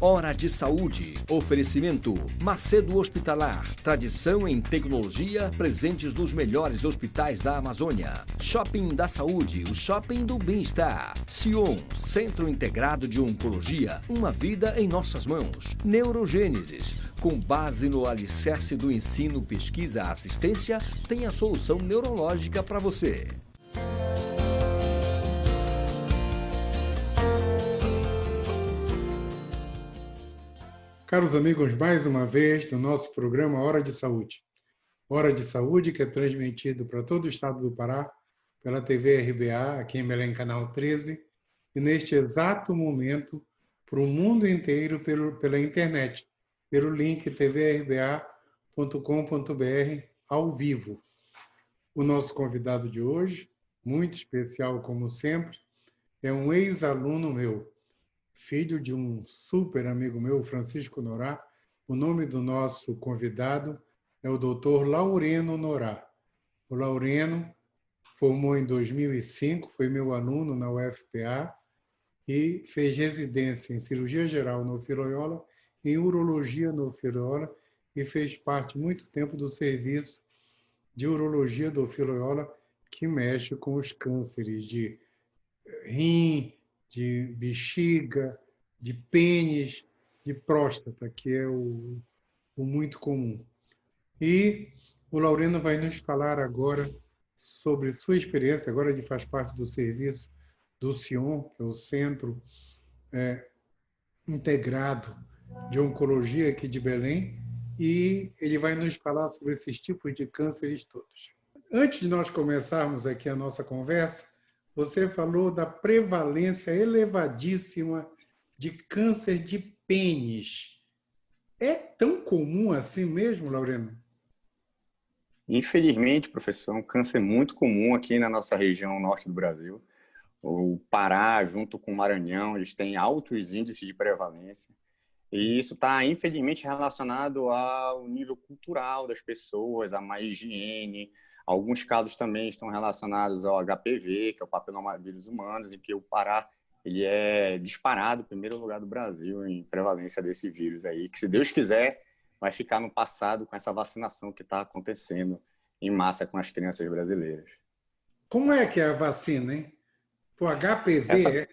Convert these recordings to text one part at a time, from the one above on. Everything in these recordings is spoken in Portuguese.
Hora de Saúde. Oferecimento Macedo Hospitalar. Tradição em tecnologia, presentes nos melhores hospitais da Amazônia. Shopping da Saúde, o shopping do bem-estar. Sion, Centro Integrado de Oncologia. Uma vida em nossas mãos. Neurogênesis. Com base no alicerce do ensino, pesquisa, assistência, tem a solução neurológica para você. Caros amigos, mais uma vez no nosso programa Hora de Saúde. Hora de Saúde que é transmitido para todo o estado do Pará pela TV RBA, aqui em Belém, canal 13, e neste exato momento para o mundo inteiro pela internet, pelo link tvrba.com.br ao vivo. O nosso convidado de hoje, muito especial como sempre, é um ex-aluno meu, filho de um super amigo meu, Francisco Norá. O nome do nosso convidado é o Dr. Laureno Norá. O Laureno formou em 2005, foi meu aluno na UFPA e fez residência em cirurgia geral no Filiola, em urologia no Filiola e fez parte muito tempo do serviço de urologia do Filiola, que mexe com os cânceres de rim, de bexiga, de pênis, de próstata, que é o muito comum. E o Laureno vai nos falar agora sobre sua experiência, agora ele faz parte do serviço do Sion, que é o Centro Integrado de Oncologia aqui de Belém, e ele vai nos falar sobre esses tipos de cânceres todos. Antes de nós começarmos aqui a nossa conversa, você falou da prevalência elevadíssima de câncer de pênis. É tão comum assim mesmo, Laureno? Infelizmente, professor, é um câncer muito comum aqui na nossa região norte do Brasil. O Pará, junto com o Maranhão, eles têm altos índices de prevalência. E isso está, infelizmente, relacionado ao nível cultural das pessoas, a má higiene. Alguns casos também estão relacionados ao HPV, que é o papilomavírus humanos, em que o Pará ele é disparado, primeiro lugar do Brasil em prevalência desse vírus aí, que se Deus quiser vai ficar no passado com essa vacinação que está acontecendo em massa com as crianças brasileiras. Como é que é a vacina, hein? O HPV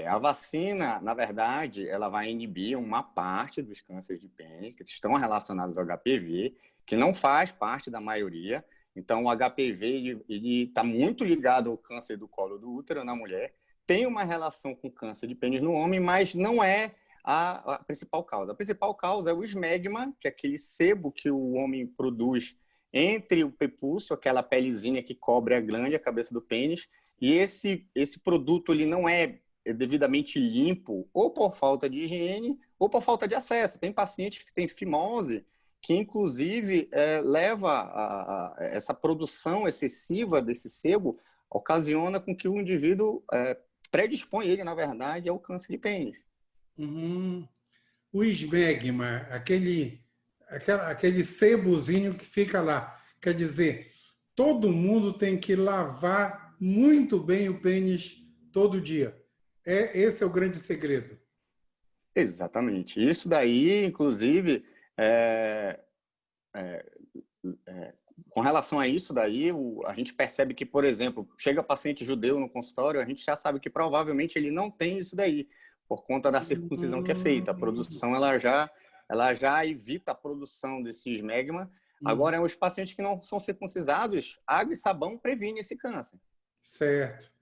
a vacina, na verdade, ela vai inibir uma parte dos cânceres de pênis que estão relacionados ao HPV, que não faz parte da maioria. Então, o HPV ele está muito ligado ao câncer do colo do útero na mulher, tem uma relação com câncer de pênis no homem, mas não é a principal causa. A principal causa é o esmegma, que é aquele sebo que o homem produz entre o prepúcio, aquela pelezinha que cobre a glande, a cabeça do pênis, e esse produto ele não é devidamente limpo, ou por falta de higiene, ou por falta de acesso. Tem pacientes que têm fimose, que inclusive leva a essa produção excessiva desse sebo, ocasiona com que o indivíduo predispõe ele, na verdade, ao câncer de pênis. O esmegma, aquele sebozinho que fica lá. Quer dizer, todo mundo tem que lavar muito bem o pênis todo dia. Esse é o grande segredo. Exatamente. Isso daí, inclusive, com relação a isso daí, a gente percebe que, por exemplo, chega paciente judeu no consultório, a gente já sabe que provavelmente ele não tem isso daí, por conta da circuncisão que é feita. A produção, ela já evita a produção desse esmegma. Agora, os pacientes que não são circuncisados, água e sabão previne esse câncer. Certo.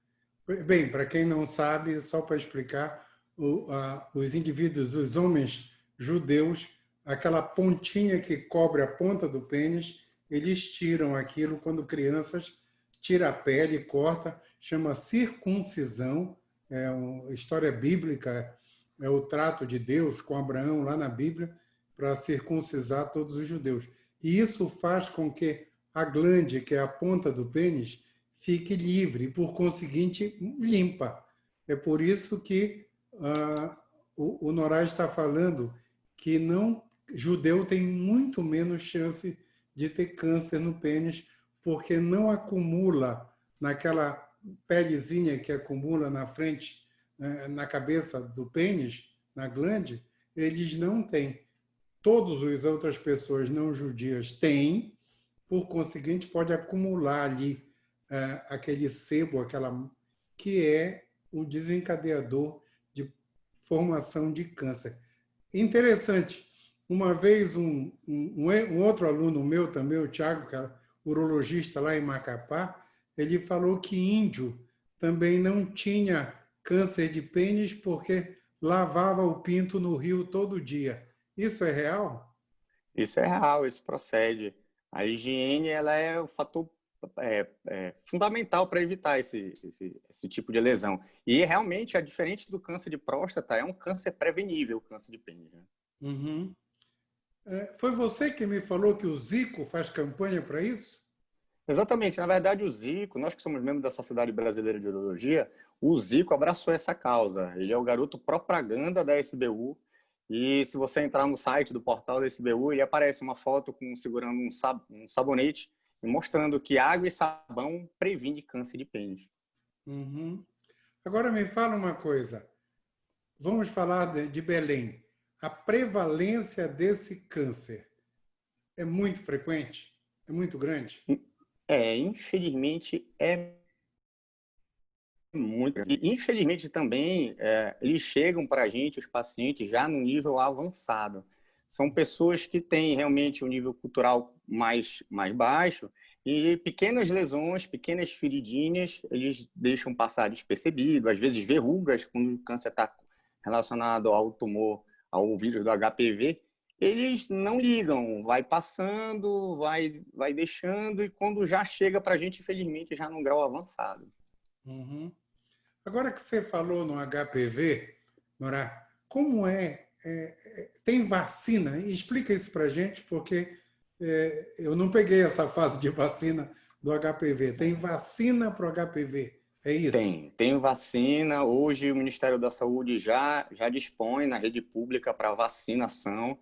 Bem, para quem não sabe, só para explicar, os indivíduos, os homens judeus, aquela pontinha que cobre a ponta do pênis, eles tiram aquilo quando crianças, tira a pele, corta, chama circuncisão, é uma história bíblica, é o trato de Deus com Abraão lá na Bíblia para circuncisar todos os judeus. E isso faz com que a glande, que é a ponta do pênis, fique livre e, por conseguinte, limpa. É por isso que o Norá está falando que judeu tem muito menos chance de ter câncer no pênis, porque não acumula naquela pelezinha que acumula na frente, na cabeça do pênis, na glande, eles não têm. Todas as outras pessoas não judias têm, por conseguinte, pode acumular ali aquele sebo, que é o desencadeador de formação de câncer. Interessante. Uma vez um outro aluno meu também, o Thiago, que é urologista lá em Macapá, ele falou que índio também não tinha câncer de pênis porque lavava o pinto no rio todo dia. Isso é real? Isso é real, isso procede. A higiene ela é o fator fundamental para evitar esse tipo de lesão. E realmente, é diferente do câncer de próstata, é um câncer prevenível, o câncer de pênis. Né? Uhum. Foi você que me falou que o Zico faz campanha para isso? Exatamente. Na verdade, o Zico, nós que somos membros da Sociedade Brasileira de Urologia, o Zico abraçou essa causa. Ele é o garoto propaganda da SBU. E se você entrar no site do portal da SBU, ele aparece uma foto segurando um sabonete e mostrando que água e sabão previne câncer de pênis. Uhum. Agora me fala uma coisa. Vamos falar de Belém. A prevalência desse câncer é muito frequente? É muito grande? Infelizmente, é muito. E, infelizmente, também, eles chegam para a gente, os pacientes, já no nível avançado. São pessoas que têm realmente um nível cultural mais baixo e pequenas lesões, pequenas feridinhas, eles deixam passar despercebido, às vezes verrugas, quando o câncer está relacionado ao tumor, ao vírus do HPV, eles não ligam, vai passando, vai deixando, e quando já chega para a gente, infelizmente, já num grau avançado. Uhum. Agora que você falou no HPV, Nora, como tem vacina? Explica isso para a gente, porque eu não peguei essa fase de vacina do HPV. Tem vacina para o HPV, é isso? Tem vacina. Hoje o Ministério da Saúde já dispõe na rede pública para vacinação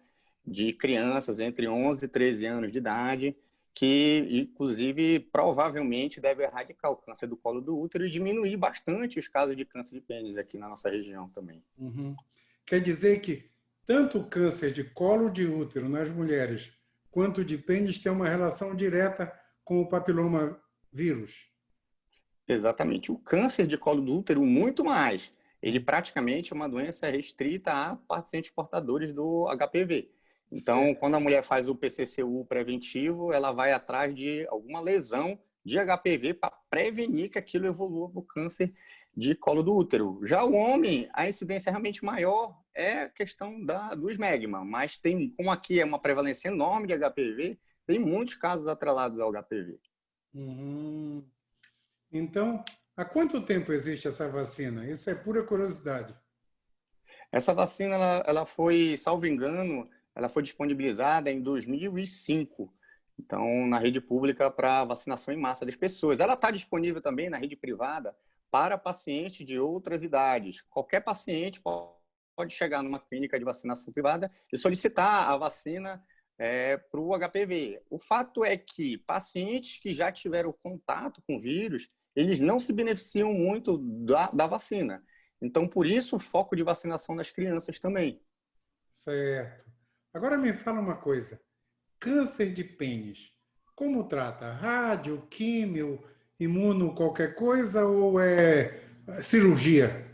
de crianças entre 11 e 13 anos de idade, que inclusive provavelmente deve erradicar o câncer do colo do útero e diminuir bastante os casos de câncer de pênis aqui na nossa região também. Uhum. Quer dizer que tanto o câncer de colo de útero nas mulheres quanto de pênis tem uma relação direta com o papiloma vírus. Exatamente. O câncer de colo do útero, muito mais. Ele praticamente é uma doença restrita a pacientes portadores do HPV. Então, Certo. quando a mulher faz o PCCU preventivo, ela vai atrás de alguma lesão de HPV para prevenir que aquilo evolua para o câncer de colo do útero. Já o homem, a incidência realmente maior é a questão do esmegma, mas como aqui é uma prevalência enorme de HPV, tem muitos casos atrelados ao HPV. Uhum. Então, há quanto tempo existe essa vacina? Isso é pura curiosidade. Essa vacina, ela foi, salvo engano, ela foi disponibilizada em 2005. Então, na rede pública para vacinação em massa das pessoas. Ela está disponível também na rede privada para pacientes de outras idades. Qualquer paciente pode chegar numa clínica de vacinação privada e solicitar a vacina para o HPV. O fato é que pacientes que já tiveram contato com o vírus, eles não se beneficiam muito da vacina. Então, por isso, o foco de vacinação nas crianças também. Certo. Agora me fala uma coisa. Câncer de pênis, como trata? Rádio, químio, imuno, qualquer coisa ou é cirurgia?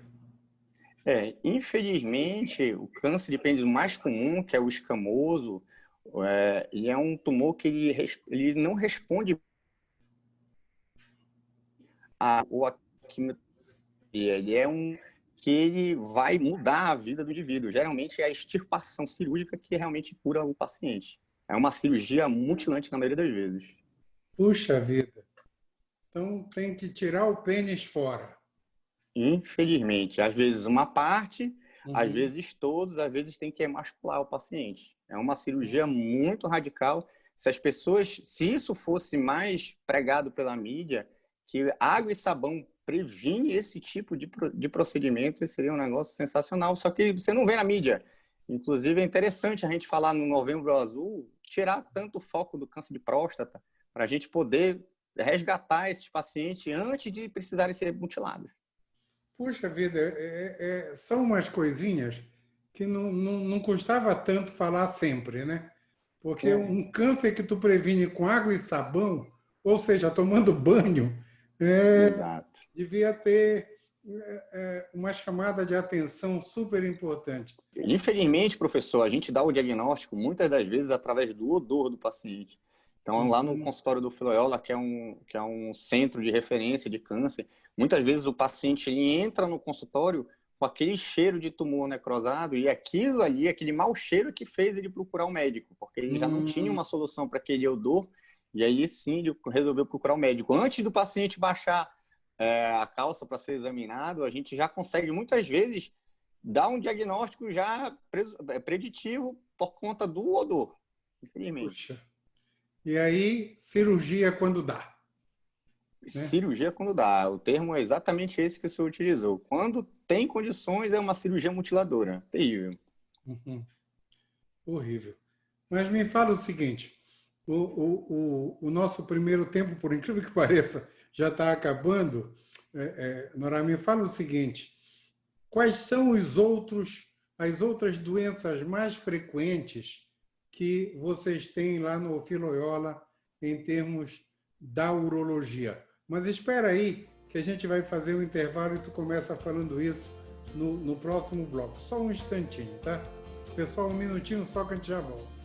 Infelizmente, o câncer de pênis mais comum, que é o escamoso, ele é um tumor que ele não responde à quimioterapia. Ele é que ele vai mudar a vida do indivíduo. Geralmente é a extirpação cirúrgica que realmente cura o paciente. É uma cirurgia mutilante na maioria das vezes. Puxa vida. Então tem que tirar o pênis fora. Infelizmente, às vezes uma parte, às Uhum. vezes todos, às vezes tem que emascular o paciente. É uma cirurgia muito radical. Se isso fosse mais pregado pela mídia, que água e sabão previne esse tipo de procedimento, seria um negócio sensacional. Só que você não vê na mídia. Inclusive, é interessante a gente falar no Novembro Azul, tirar tanto o foco do câncer de próstata, para a gente poder resgatar esses pacientes antes de precisarem ser mutilados. Puxa vida, são umas coisinhas que não custava tanto falar sempre, né? Porque um câncer que tu previne com água e sabão, ou seja, tomando banho, Exato. devia ter uma chamada de atenção super importante. Infelizmente, professor, a gente dá o diagnóstico muitas das vezes através do odor do paciente. Então, lá no consultório do Filoiola, que é um centro de referência de câncer, muitas vezes o paciente ele entra no consultório com aquele cheiro de tumor necrosado e aquilo ali, aquele mau cheiro que fez ele procurar o médico, porque ele já não tinha uma solução para aquele odor, e aí sim ele resolveu procurar o médico. Antes do paciente baixar a calça para ser examinado, a gente já consegue muitas vezes dar um diagnóstico já preditivo por conta do odor, infelizmente. Puxa. E aí, cirurgia quando dá. Né? Cirurgia quando dá. O termo é exatamente esse que o senhor utilizou. Quando tem condições, é uma cirurgia mutiladora. Terrível. Horrível. Mas me fala o seguinte, o nosso primeiro tempo, por incrível que pareça, já está acabando. Nora, me fala o seguinte, quais são as outras doenças mais frequentes que vocês têm lá no Filoiola em termos da urologia? Mas espera aí, que a gente vai fazer um intervalo e tu começa falando isso no próximo bloco. Só um instantinho, tá? Pessoal, um minutinho só que a gente já volta.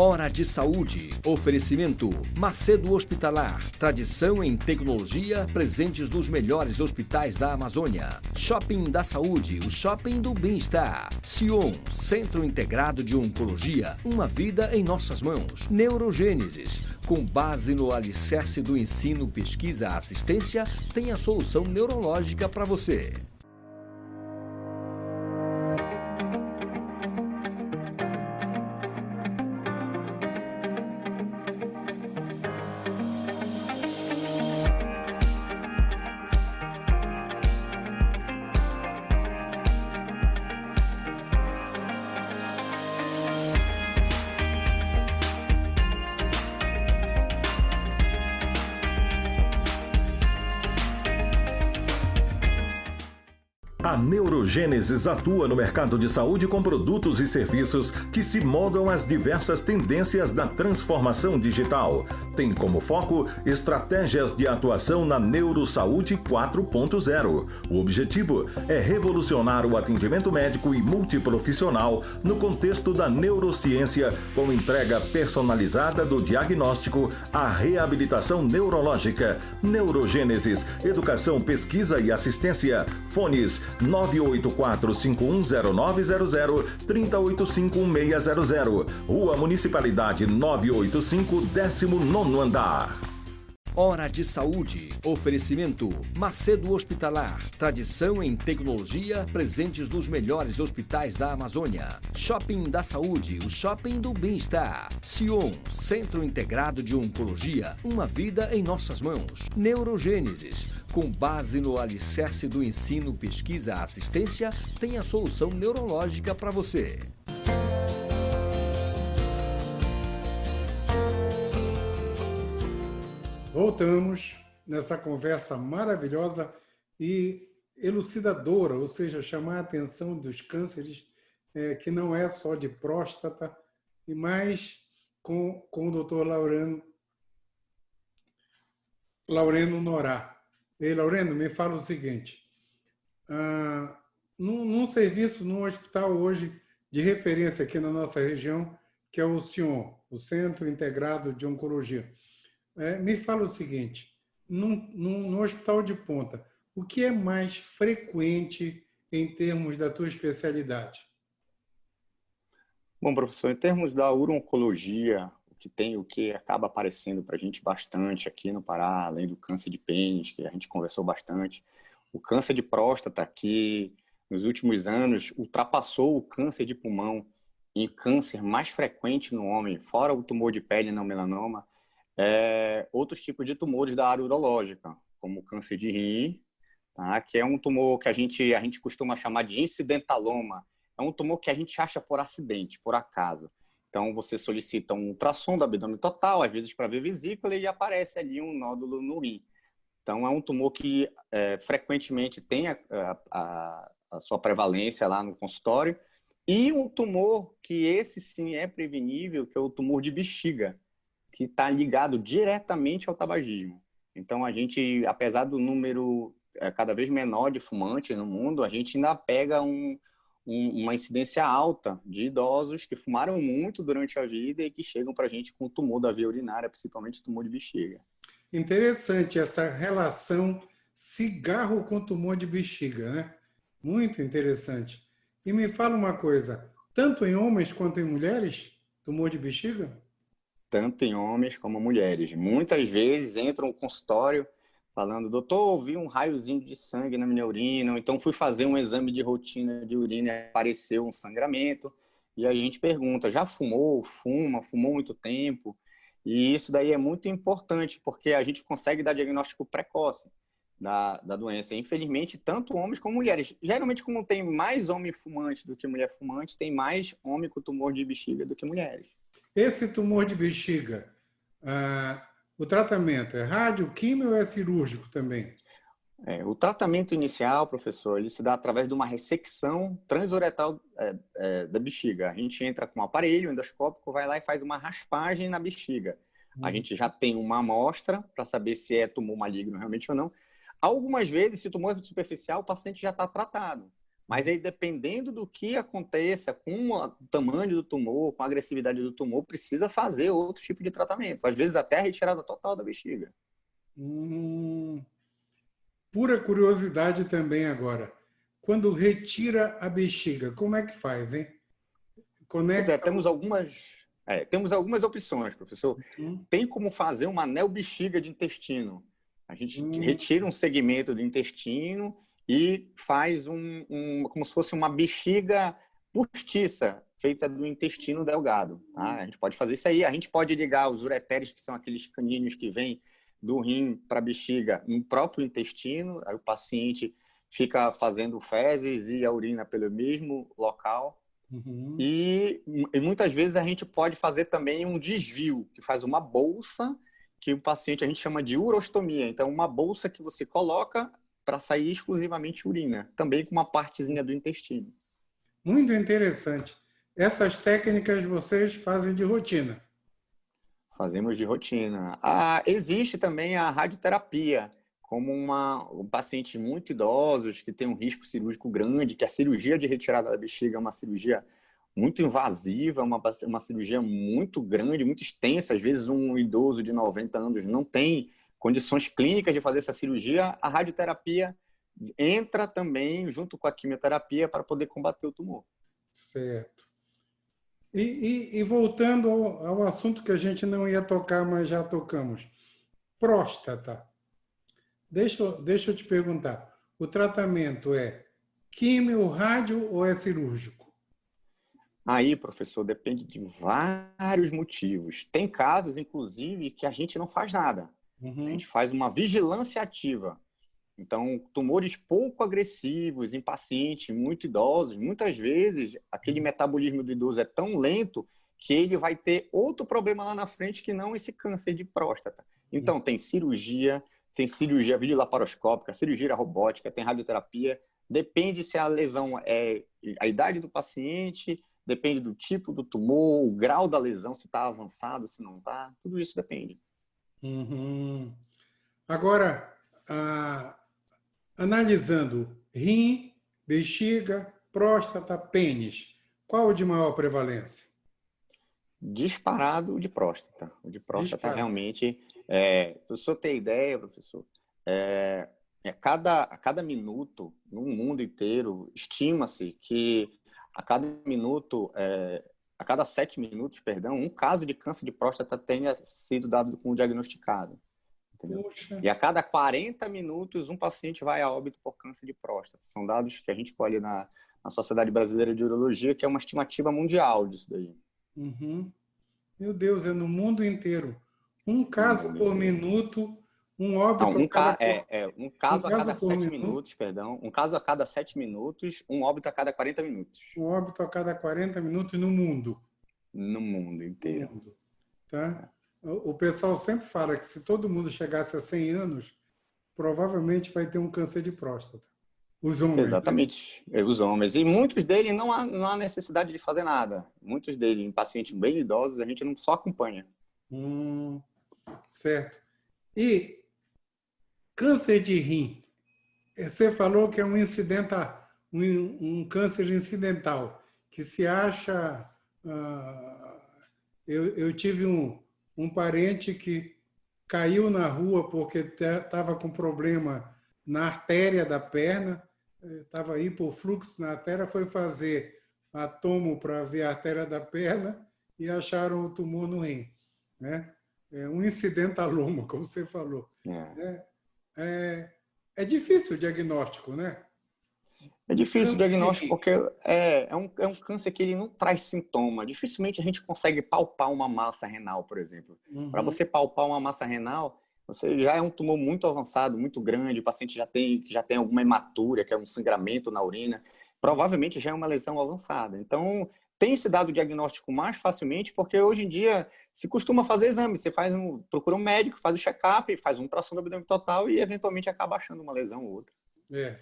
Hora de Saúde. Oferecimento Macedo Hospitalar. Tradição em tecnologia, presentes nos melhores hospitais da Amazônia. Shopping da Saúde, o shopping do bem-estar. Sion, Centro Integrado de Oncologia. Uma vida em nossas mãos. Neurogênesis. Com base no alicerce do ensino, pesquisa, assistência, tem a solução neurológica para você. A Neurogênesis atua no mercado de saúde com produtos e serviços que se moldam às diversas tendências da transformação digital. Tem como foco estratégias de atuação na Neurosaúde 4.0. O objetivo é revolucionar o atendimento médico e multiprofissional no contexto da neurociência, com entrega personalizada do diagnóstico à reabilitação neurológica. Neurogênesis, educação, pesquisa e assistência. Fones 984-510900, 3085-1600. Rua Municipalidade 985, 19º andar. Hora de Saúde. Oferecimento Macedo Hospitalar. Tradição em tecnologia, presentes nos melhores hospitais da Amazônia. Shopping da Saúde, o shopping do bem-estar. Sion, Centro Integrado de Oncologia. Uma vida em nossas mãos. Neurogênesis. Com base no alicerce do ensino, pesquisa, assistência, tem a solução neurológica para você. Voltamos nessa conversa maravilhosa e elucidadora, ou seja, chamar a atenção dos cânceres, que não é só de próstata, e mais com o doutor Laureno Norá. E Laureno, me fala o seguinte, num serviço, num hospital hoje de referência aqui na nossa região, que é o Sion, o Centro Integrado de Oncologia, me fala o seguinte, no hospital de ponta, o que é mais frequente em termos da tua especialidade? Bom, professor, em termos da uro-oncologia, o que acaba aparecendo para a gente bastante aqui no Pará, além do câncer de pênis, que a gente conversou bastante, o câncer de próstata, que nos últimos anos ultrapassou o câncer de pulmão em câncer mais frequente no homem, fora o tumor de pele não melanoma, outros tipos de tumores da área urológica, como o câncer de rim, tá? Que é um tumor que a gente costuma chamar de incidentaloma. É um tumor que a gente acha por acidente, por acaso. Então, você solicita um ultrassom do abdômen total, às vezes para ver vesícula, e aparece ali um nódulo no rim. Então, é um tumor que frequentemente tem a sua prevalência lá no consultório. E um tumor que esse sim é prevenível, que é o tumor de bexiga, que está ligado diretamente ao tabagismo. Então, a gente, apesar do número cada vez menor de fumantes no mundo, a gente ainda pega uma incidência alta de idosos que fumaram muito durante a vida e que chegam para a gente com tumor da via urinária, principalmente tumor de bexiga. Interessante essa relação cigarro com tumor de bexiga, né? Muito interessante. E me fala uma coisa, tanto em homens quanto em mulheres, tumor de bexiga? Tanto em homens como mulheres. Muitas vezes entram no consultório falando, doutor, ouvi um raiozinho de sangue na minha urina, ou então fui fazer um exame de rotina de urina e apareceu um sangramento. E a gente pergunta, já fumou? Fumou muito tempo? E isso daí é muito importante, porque a gente consegue dar diagnóstico precoce da doença. Infelizmente, tanto homens como mulheres. Geralmente, como tem mais homem fumante do que mulher fumante, tem mais homem com tumor de bexiga do que mulheres. Esse tumor de bexiga, o tratamento é rádio, químio ou é cirúrgico também? O tratamento inicial, professor, ele se dá através de uma ressecção transuretral da bexiga. A gente entra com um aparelho endoscópico, vai lá e faz uma raspagem na bexiga. A gente já tem uma amostra para saber se é tumor maligno realmente ou não. Algumas vezes, se o tumor é superficial, o paciente já está tratado. Mas aí, dependendo do que aconteça com o tamanho do tumor, com a agressividade do tumor, precisa fazer outro tipo de tratamento. Às vezes, até a retirada total da bexiga. Pura curiosidade também agora. Quando retira a bexiga, como é que faz, hein? Conecta... temos algumas opções, professor. Tem como fazer uma anel-bexiga de intestino. A gente retira um segmento do intestino e faz como se fosse uma bexiga postiça, feita do intestino delgado. Tá? A gente pode fazer isso aí. A gente pode ligar os ureteres, que são aqueles caninhos que vêm do rim para a bexiga, no próprio intestino. Aí o paciente fica fazendo fezes e a urina pelo mesmo local. E muitas vezes a gente pode fazer também um desvio, que faz uma bolsa, que o paciente a gente chama de urostomia. Então, uma bolsa que você coloca para sair exclusivamente urina, também com uma partezinha do intestino. Muito interessante. Essas técnicas vocês fazem de rotina? Fazemos de rotina. Existe também a radioterapia, como um paciente muito idosos, que tem um risco cirúrgico grande, que a cirurgia de retirada da bexiga é uma cirurgia muito invasiva, uma cirurgia muito grande, muito extensa. Às vezes um idoso de 90 anos não tem condições clínicas de fazer essa cirurgia. A radioterapia entra também junto com a quimioterapia para poder combater o tumor. Certo. E voltando ao assunto que a gente não ia tocar, mas já tocamos. Próstata. Deixa eu te perguntar. O tratamento é químio, rádio ou é cirúrgico? Aí, professor, depende de vários motivos. Tem casos, inclusive, que a gente não faz nada. A gente faz uma vigilância ativa. Então, tumores pouco agressivos em pacientes muito idosos, muitas vezes, aquele metabolismo do idoso é tão lento que ele vai ter outro problema lá na frente que não esse câncer de próstata. Então, tem cirurgia videolaparoscópica, cirurgia robótica, tem radioterapia. Depende se a lesão é a idade do paciente, depende do tipo do tumor, o grau da lesão, se está avançado, se não está. Tudo isso depende. Agora, analisando rim, bexiga, próstata, pênis, qual o de maior prevalência? Disparado o de próstata. O de próstata realmente... para o senhor ter ideia, professor, a cada minuto, no mundo inteiro, estima-se que a cada 7 minutos, um caso de câncer de próstata tenha sido dado como diagnosticado. Entendeu? E a cada 40 minutos, um paciente vai a óbito por câncer de próstata. São dados que a gente colhe na Sociedade Brasileira de Urologia, que é uma estimativa mundial disso daí. Meu Deus, é no mundo inteiro. Um caso por minuto, um óbito um caso a cada 7 minutos, um caso a cada 7 minutos, um óbito a cada 40 minutos. Um óbito a cada 40 minutos no mundo. No mundo inteiro. Tá? O pessoal sempre fala que se todo mundo chegasse a 100 anos, provavelmente vai ter um câncer de próstata. Os homens, né? Exatamente, os homens. E muitos deles não há necessidade de fazer nada. Muitos deles, em pacientes bem idosos, a gente não só acompanha. Certo. E câncer de rim, você falou que é um câncer incidental, que se acha... eu tive um parente que caiu na rua porque estava com problema na artéria da perna, estava hipofluxo na artéria, foi fazer a tomo para ver a artéria da perna e acharam o tumor no rim, né? É um incidentaloma, como você falou. É difícil o diagnóstico, né? É difícil o diagnóstico porque é um câncer que ele não traz sintoma. Dificilmente a gente consegue palpar uma massa renal, por exemplo. Para você palpar uma massa renal, você já é um tumor muito avançado, muito grande, o paciente já tem alguma hematúria, que é um sangramento na urina, provavelmente já é uma lesão avançada. Então, tem se dado o diagnóstico mais facilmente, porque hoje em dia se costuma fazer exame, você procura um médico, faz o check-up, faz um ultrassom do abdômen total e eventualmente acaba achando uma lesão ou outra.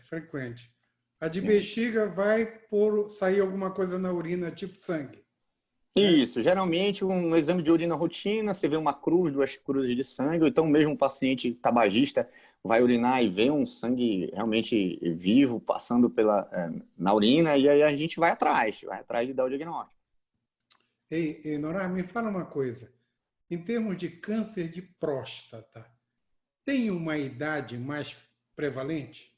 Frequente. A de bexiga vai sair alguma coisa na urina, tipo sangue. Isso, geralmente um exame de urina rotina, você vê uma cruz, 2 cruzes de sangue, ou então mesmo um paciente tabagista vai urinar e vê um sangue realmente vivo passando na urina, e aí a gente vai atrás de dar o diagnóstico. Ei, Nora, me fala uma coisa. Em termos de câncer de próstata, tem uma idade mais prevalente?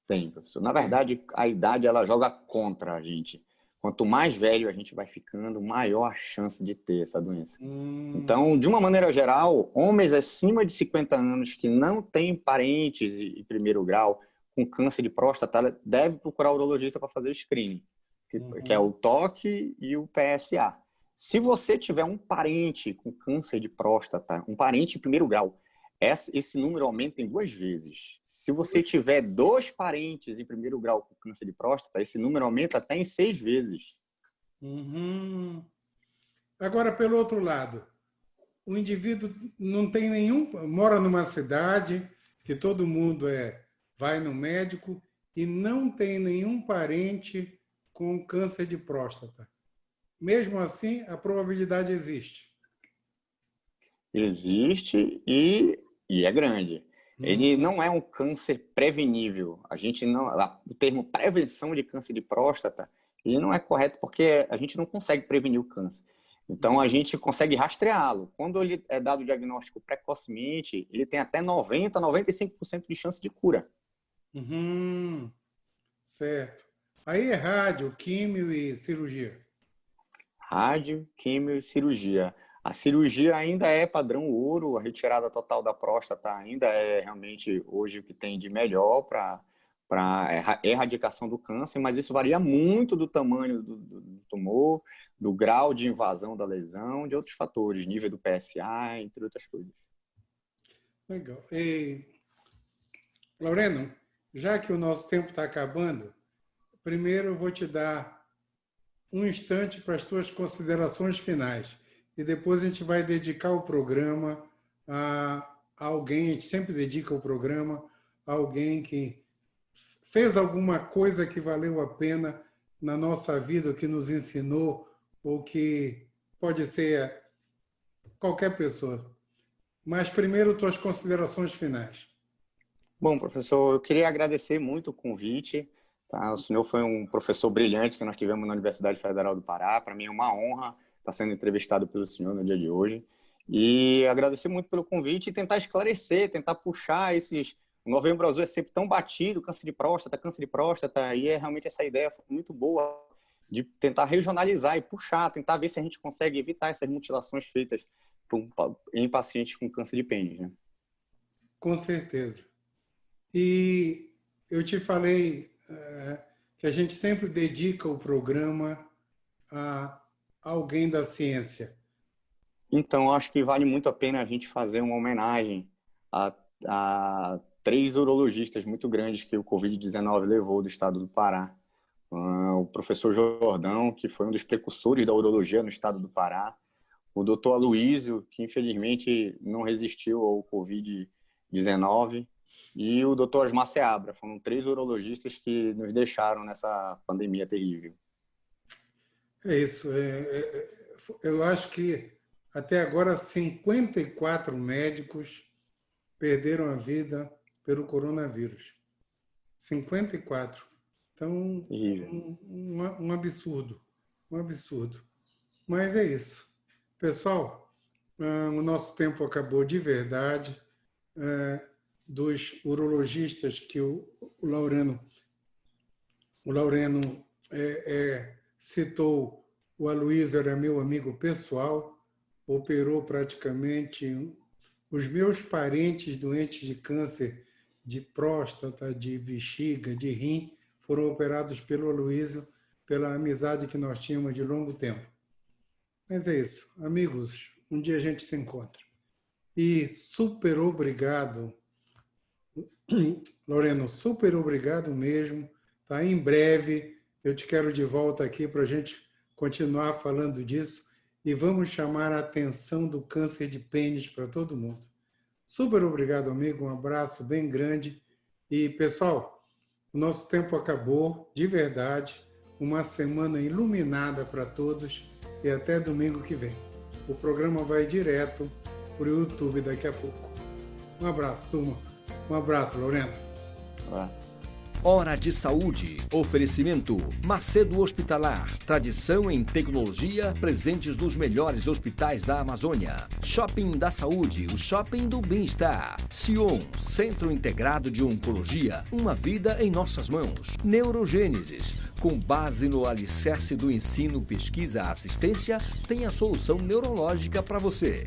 Tem, professor. Na verdade, a idade ela joga contra a gente. Quanto mais velho a gente vai ficando, maior a chance de ter essa doença. Então, de uma maneira geral, homens acima de 50 anos que não têm parentes em primeiro grau com câncer de próstata, deve procurar o urologista para fazer o screening, que é o toque e o PSA. Se você tiver um parente com câncer de próstata, um parente em primeiro grau, esse número aumenta em 2 vezes. Se você tiver 2 parentes em primeiro grau com câncer de próstata, esse número aumenta até em 6 vezes. Agora, pelo outro lado, o indivíduo não tem mora numa cidade que todo mundo vai no médico e não tem nenhum parente com câncer de próstata. Mesmo assim, a probabilidade existe. Existe e é grande. Ele não é um câncer prevenível. O termo prevenção de câncer de próstata, ele não é correto porque a gente não consegue prevenir o câncer. Então, a gente consegue rastreá-lo. Quando ele é dado o diagnóstico precocemente, ele tem até 90%, 95% de chance de cura. Certo. Aí é rádio, químio e cirurgia. Rádio, químio e cirurgia. A cirurgia ainda é padrão ouro, a retirada total da próstata ainda é realmente hoje o que tem de melhor para erradicação do câncer, mas isso varia muito do tamanho do tumor, do grau de invasão da lesão, de outros fatores, nível do PSA, entre outras coisas. Legal. Loreno, já que o nosso tempo está acabando, primeiro eu vou te dar um instante para as tuas considerações finais. E depois a gente vai dedicar o programa a alguém, a gente sempre dedica o programa a alguém que fez alguma coisa que valeu a pena na nossa vida, que nos ensinou, ou que pode ser qualquer pessoa. Mas primeiro, tuas considerações finais. Bom, professor, eu queria agradecer muito o convite. Tá? O senhor foi um professor brilhante que nós tivemos na Universidade Federal do Pará. Para mim é uma honra estar sendo entrevistado pelo senhor no dia de hoje. E agradecer muito pelo convite e tentar esclarecer, tentar puxar esses... O Novembro Azul é sempre tão batido, câncer de próstata, e realmente essa ideia foi muito boa de tentar regionalizar e puxar, tentar ver se a gente consegue evitar essas mutilações feitas em pacientes com câncer de pênis. Né? Com certeza. E eu te falei que a gente sempre dedica o programa a alguém da ciência. Então, acho que vale muito a pena a gente fazer uma homenagem a 3 urologistas muito grandes que o Covid-19 levou do estado do Pará. O professor Jordão, que foi um dos precursores da urologia no estado do Pará. O doutor Aloísio, que infelizmente não resistiu ao Covid Covid-19, e o Dr. Osmar Seabra. Foram 3 urologistas que nos deixaram nessa pandemia terrível. É isso. Eu acho que até agora 54 médicos perderam a vida pelo coronavírus. 54. Então, um absurdo. Um absurdo. Mas é isso. Pessoal, o nosso tempo acabou de verdade. Dos urologistas que o Laureno citou, o Aloysio era meu amigo pessoal, operou praticamente os meus parentes doentes de câncer de próstata, de bexiga, de rim, foram operados pelo Aloysio, pela amizade que nós tínhamos de longo tempo. Mas é isso. Amigos, um dia a gente se encontra. E super obrigado, Loreno, super obrigado mesmo. Tá? Em breve eu te quero de volta aqui para a gente continuar falando disso e vamos chamar a atenção do câncer de pênis para todo mundo. Super obrigado, amigo. Um abraço bem grande. E, pessoal, o nosso tempo acabou, de verdade. Uma semana iluminada para todos e até domingo que vem. O programa vai direto para o YouTube daqui a pouco. Um abraço, turma. Um abraço, Lorena. Hora de Saúde. Oferecimento Macedo Hospitalar. Tradição em tecnologia, presentes nos melhores hospitais da Amazônia. Shopping da Saúde, o shopping do bem-estar. Sion, Centro Integrado de Oncologia. Uma vida em nossas mãos. Neurogênesis. Com base no alicerce do ensino, pesquisa, assistência, tem a solução neurológica para você.